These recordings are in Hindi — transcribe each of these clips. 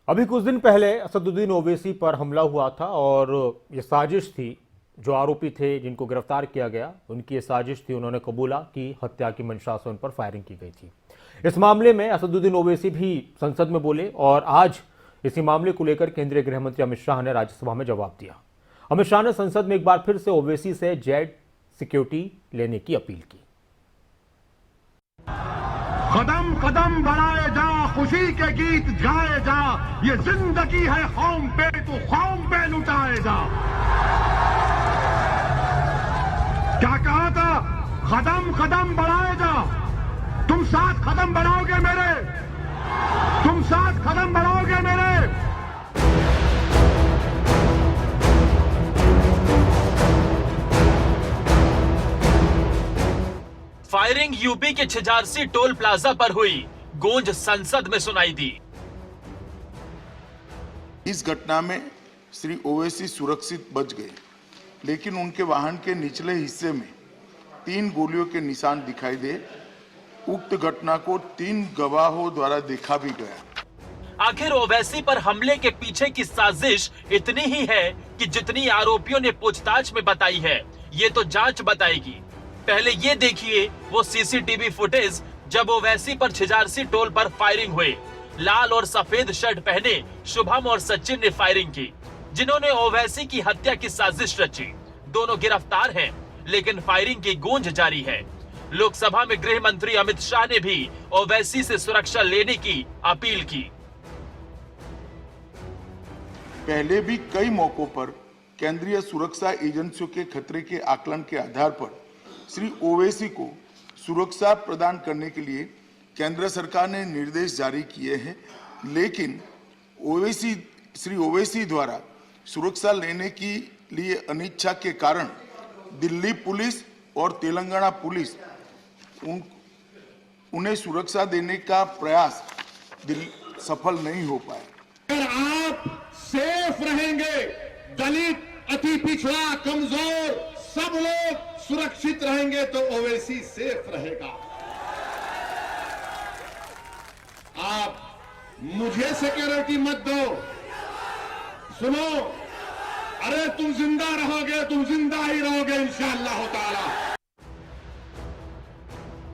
अभी कुछ दिन पहले असदुद्दीन ओवैसी पर हमला हुआ था और ये साजिश थी। जो आरोपी थे जिनको गिरफ्तार किया गया उनकी ये साजिश थी। उन्होंने कबूला कि हत्या की मंशा से उन पर फायरिंग की गई थी। इस मामले में असदुद्दीन ओवैसी भी संसद में बोले और आज इसी मामले को लेकर केंद्रीय गृह मंत्री अमित शाह ने राज्यसभा में जवाब दिया। अमित शाह ने संसद में एक बार फिर से ओवैसी से जेड सिक्योरिटी लेने की अपील की। कदम कदम बढ़ाए जा, खुशी के गीत गाए जा, ये जिंदगी है कौम पे, तो कौम पे लुटाए जा। क्या कहा था? कदम कदम बढ़ाए जा। तुम 7 कदम बढ़ाओगे मेरे, तुम 7 कदम बढ़ाओगे मेरे। फायरिंग यूपी के छिजारसी टोल प्लाजा पर हुई, गूंज संसद में सुनाई दी। इस घटना में श्री ओवैसी सुरक्षित बच गए, लेकिन उनके वाहन के निचले हिस्से में 3 गोलियों के निशान दिखाई दे। उक्त घटना को 3 गवाहों द्वारा देखा भी गया। आखिर ओवैसी पर हमले के पीछे की साजिश इतनी ही है कि जितनी आरोपियों ने पूछताछ में बताई है, ये तो जांच बताएगी। पहले ये देखिए वो सीसीटीवी फुटेज जब ओवैसी पर छिजारसी टोल पर फायरिंग हुई। लाल और सफेद शर्ट पहने शुभम और सचिन ने फायरिंग की, जिन्होंने ओवैसी की हत्या की साजिश रची। दोनों गिरफ्तार हैं, लेकिन फायरिंग की गूंज जारी है। लोकसभा में गृह मंत्री अमित शाह ने भी ओवैसी से सुरक्षा लेने की अपील की। पहले भी कई मौकों पर केंद्रीय सुरक्षा एजेंसियों के खतरे के आकलन के आधार पर श्री ओवैसी को सुरक्षा प्रदान करने के लिए केंद्र सरकार ने निर्देश जारी किए हैं, लेकिन श्री ओवैसी द्वारा सुरक्षा लेने के लिए अनिच्छा के कारण दिल्ली पुलिस और तेलंगाना पुलिस उन्हें सुरक्षा देने का प्रयास सफल नहीं हो पाए। अगर आप सेफ रहेंगे, दलित, अति पिछड़ा, कमजोर सब लोग सुरक्षित रहेंगे तो ओवैसी सेफ रहेगा। आप मुझे सिक्योरिटी मत दो। सुनो, अरे तुम जिंदा रहोगे, तुम जिंदा ही रहोगे इंशाअल्लाह ताला।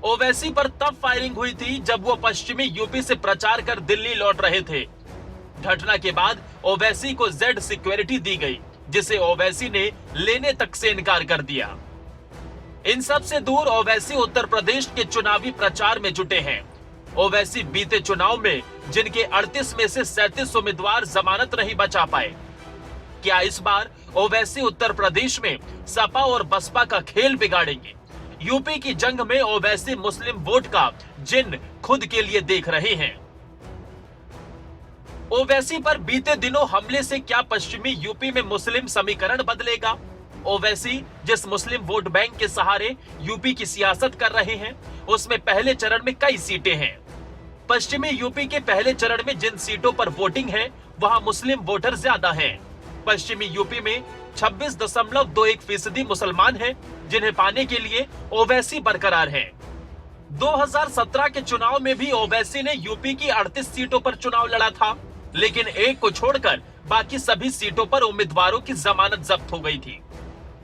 ओवैसी पर तब फायरिंग हुई थी जब वो पश्चिमी यूपी से प्रचार कर दिल्ली लौट रहे थे। घटना के बाद ओवैसी को जेड सिक्योरिटी दी गई, जिसे ओवैसी ने लेने तक से इनकार कर दिया। इन सब से दूर ओवैसी उत्तर प्रदेश के चुनावी प्रचार में जुटे हैं। ओवैसी बीते चुनाव में जिनके 38 में से 37 उम्मीदवार जमानत नहीं बचा पाए, क्या इस बार ओवैसी उत्तर प्रदेश में सपा और बसपा का खेल बिगाड़ेंगे? यूपी की जंग में ओवैसी मुस्लिम वोट का जिन खुद के लिए देख रहे हैं। ओवैसी पर बीते दिनों हमले से क्या पश्चिमी यूपी में मुस्लिम समीकरण बदलेगा? ओवैसी जिस मुस्लिम वोट बैंक के सहारे यूपी की सियासत कर रहे हैं, उसमें पहले चरण में कई सीटें हैं। पश्चिमी यूपी के पहले चरण में जिन सीटों पर वोटिंग है, वहां मुस्लिम वोटर ज्यादा हैं। पश्चिमी यूपी में 26.21% मुसलमान हैं, जिन्हें पाने के लिए ओवैसी बरकरार है। 2017 के चुनाव में भी ओवैसी ने यूपी की 38 सीटों पर चुनाव लड़ा था, लेकिन एक को छोड़कर बाकी सभी सीटों पर उम्मीदवारों की जमानत जब्त हो गई थी।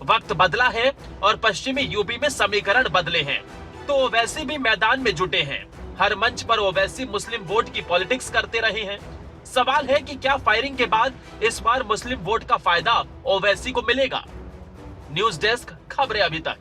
वक्त बदला है और पश्चिमी यूपी में समीकरण बदले हैं, तो ओवैसी भी मैदान में जुटे हैं। हर मंच पर ओवैसी मुस्लिम वोट की पॉलिटिक्स करते रहे हैं। सवाल है कि क्या फायरिंग के बाद इस बार मुस्लिम वोट का फायदा ओवैसी को मिलेगा? न्यूज डेस्क, खबरें अभी तक।